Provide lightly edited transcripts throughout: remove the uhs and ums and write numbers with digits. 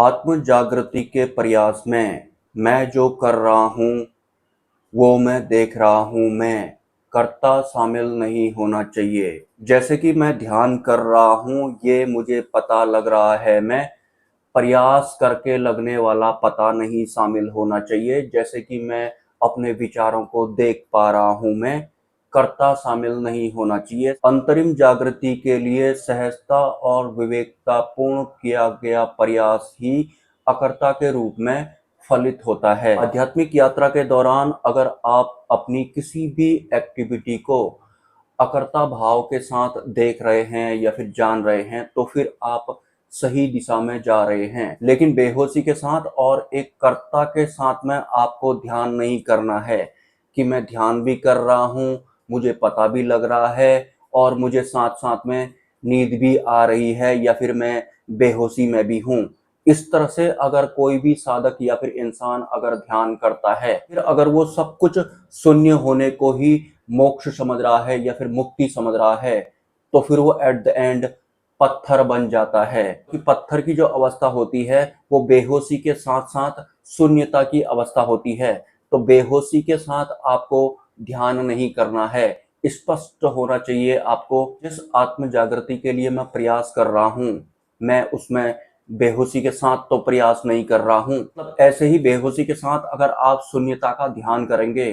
आत्म जागृति के प्रयास में मैं जो कर रहा हूँ वो मैं देख रहा हूँ, मैं कर्ता शामिल नहीं होना चाहिए। जैसे कि मैं ध्यान कर रहा हूँ ये मुझे पता लग रहा है, मैं प्रयास करके लगने वाला पता नहीं शामिल होना चाहिए। जैसे कि मैं अपने विचारों को देख पा रहा हूँ, मैं कर्ता शामिल नहीं होना चाहिए। अंतरिम जागृति के लिए सहजता और विवेकता पूर्ण किया गया प्रयास ही अकर्ता के रूप में फलित होता है। आध्यात्मिक यात्रा के दौरान अगर आप अपनी किसी भी एक्टिविटी को अकर्ता भाव के साथ देख रहे हैं या फिर जान रहे हैं तो फिर आप सही दिशा में जा रहे हैं। लेकिन बेहोशी के साथ और एक कर्ता के साथ में आपको ध्यान नहीं करना है कि मैं ध्यान भी कर रहा हूँ, मुझे पता भी लग रहा है और मुझे साथ साथ में नींद भी आ रही है या फिर मैं बेहोशी में भी हूँ। इस तरह से अगर कोई भी साधक या फिर इंसान अगर ध्यान करता है, फिर अगर वो सब कुछ शून्य होने को ही मोक्ष समझ रहा है या फिर मुक्ति समझ रहा है, तो फिर वो एट द एंड पत्थर बन जाता है। कि पत्थर की जो अवस्था होती है वो बेहोशी के साथ साथ शून्यता की अवस्था होती है। तो बेहोशी के साथ आपको ध्यान नहीं करना है, स्पष्ट होना चाहिए आपको जिस आत्म जागृति के लिए मैं प्रयास कर रहा हूँ मैं उसमें बेहोशी के साथ तो प्रयास नहीं कर रहा हूँ। मतलब ऐसे ही बेहोशी के साथ अगर आप शून्यता का ध्यान करेंगे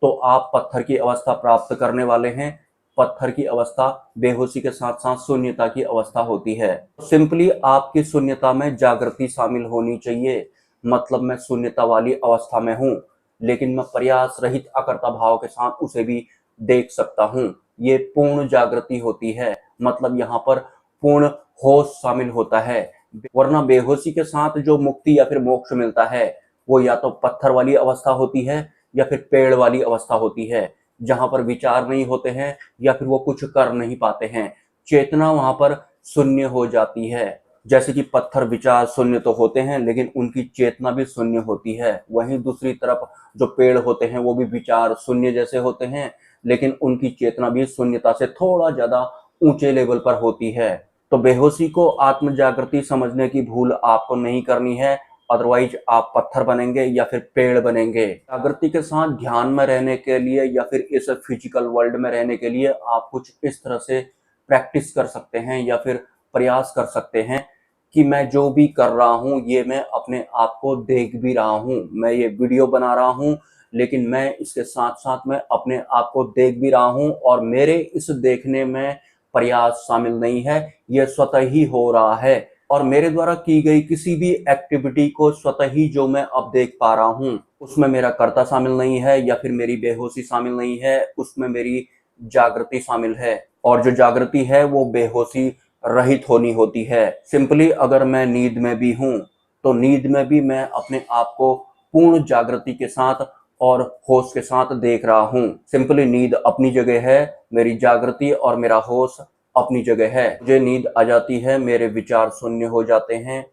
तो आप पत्थर की अवस्था प्राप्त करने वाले हैं। पत्थर की अवस्था बेहोशी के साथ साथ शून्यता की अवस्था होती है। सिंपली आपकी शून्यता में जागृति शामिल होनी चाहिए। मतलब मैं शून्यता वाली अवस्था में हूँ लेकिन मैं प्रयास रहित अकर्ता भाव के साथ उसे भी देख सकता हूँ। ये पूर्ण जागृति होती है। मतलब यहाँ पर पूर्ण होश शामिल होता है। वरना बेहोशी के साथ जो मुक्ति या फिर मोक्ष मिलता है वो या तो पत्थर वाली अवस्था होती है या फिर पेड़ वाली अवस्था होती है, जहां पर विचार नहीं होते हैं या फिर वो कुछ कर नहीं पाते हैं। चेतना वहां पर शून्य हो जाती है। जैसे कि पत्थर विचार शून्य तो होते हैं लेकिन उनकी चेतना भी शून्य होती है। वहीं दूसरी तरफ जो पेड़ होते हैं वो भी विचार शून्य जैसे होते हैं लेकिन उनकी चेतना भी शून्यता से थोड़ा ज्यादा ऊंचे लेवल पर होती है। तो बेहोशी को आत्म जागृति समझने की भूल आपको नहीं करनी है, अदरवाइज आप पत्थर बनेंगे या फिर पेड़ बनेंगे। जागृति के साथ ध्यान में रहने के लिए या फिर इस फिजिकल वर्ल्ड में रहने के लिए आप कुछ इस तरह से प्रैक्टिस कर सकते हैं या फिर प्रयास कर सकते हैं कि मैं जो भी कर रहा हूँ ये मैं अपने आप को देख भी रहा हूँ। मैं ये वीडियो बना रहा हूँ लेकिन मैं इसके साथ साथ में अपने आप को देख भी रहा हूँ और मेरे इस देखने में प्रयास शामिल नहीं है, यह स्वतः ही हो रहा है। और मेरे द्वारा की गई किसी भी एक्टिविटी को स्वतः ही जो मैं अब देख पा रहा हूँ उसमें मेरा कर्ता शामिल नहीं है या फिर मेरी बेहोशी शामिल नहीं है, उसमें मेरी जागृति शामिल है। और जो जागृति है वो बेहोशी रहित होनी होती है। सिंपली अगर मैं नींद में भी हूँ तो नींद में भी मैं अपने आप को पूर्ण जागृति के साथ और होश के साथ देख रहा हूँ। सिंपली नींद अपनी जगह है, मेरी जागृति और मेरा होश अपनी जगह है। मुझे नींद आ जाती है, मेरे विचार शून्य हो जाते हैं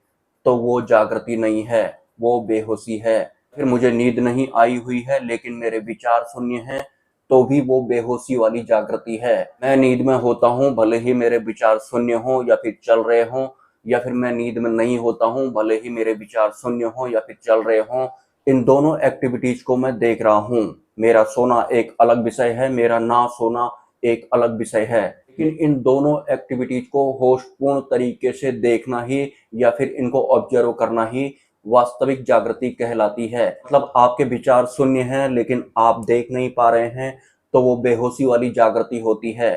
तो वो जागृति नहीं है, वो बेहोशी है। फिर मुझे नींद नहीं आई हुई है लेकिन मेरे विचार शून्य हैं तो भी वो बेहोशी वाली जागृति है। मैं नींद में होता हूँ भले ही मेरे विचार शून्य हो या फिर चल रहे हों, या फिर मैं नींद में नहीं होता हूँ भले ही मेरे विचार शून्य हो या फिर चल रहे हों, इन दोनों एक्टिविटीज को मैं देख रहा हूँ। मेरा सोना एक अलग विषय है, मेरा ना सोना एक अलग विषय है। लेकिन इन दोनों एक्टिविटीज को होशपूर्ण तरीके से देखना ही या फिर इनको ऑब्जर्व करना ही वास्तविक जागृति कहलाती है। मतलब आपके विचार शून्य हैं लेकिन आप देख नहीं पा रहे हैं तो वो बेहोशी वाली जागृति होती है।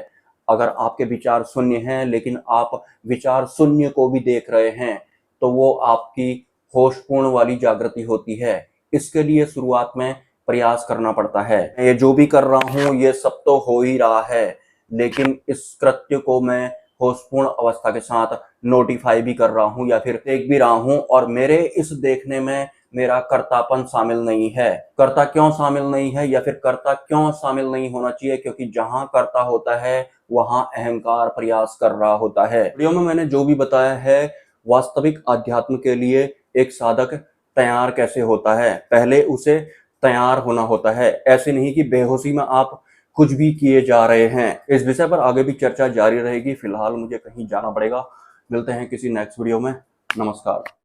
अगर आपके विचार शून्य हैं लेकिन आप विचार शून्य को भी देख रहे हैं तो वो आपकी होशपूर्ण वाली जागृति होती है। इसके लिए शुरुआत में प्रयास करना पड़ता है। ये जो भी कर रहा हूँ ये सब तो हो ही रहा है लेकिन इस कृत्य को मैं होशपूर्ण अवस्था के साथ नोटिफाई भी कर रहा हूँ या फिर देख भी रहा हूँ और मेरे इस देखने में मेरा कर्तापन शामिल नहीं है। कर्ता क्यों शामिल नहीं है या फिर कर्ता क्यों शामिल नहीं होना चाहिए? क्योंकि जहां कर्ता होता है वहां अहंकार प्रयास कर रहा होता है। वीडियो में मैंने जो भी बताया है वास्तविक अध्यात्म के लिए एक साधक तैयार कैसे होता है, पहले उसे तैयार होना होता है। ऐसे नहीं कि बेहोशी में आप कुछ भी किए जा रहे हैं। इस विषय पर आगे भी चर्चा जारी रहेगी। फिलहाल मुझे कहीं जाना पड़ेगा। मिलते हैं किसी नेक्स्ट वीडियो में। नमस्कार।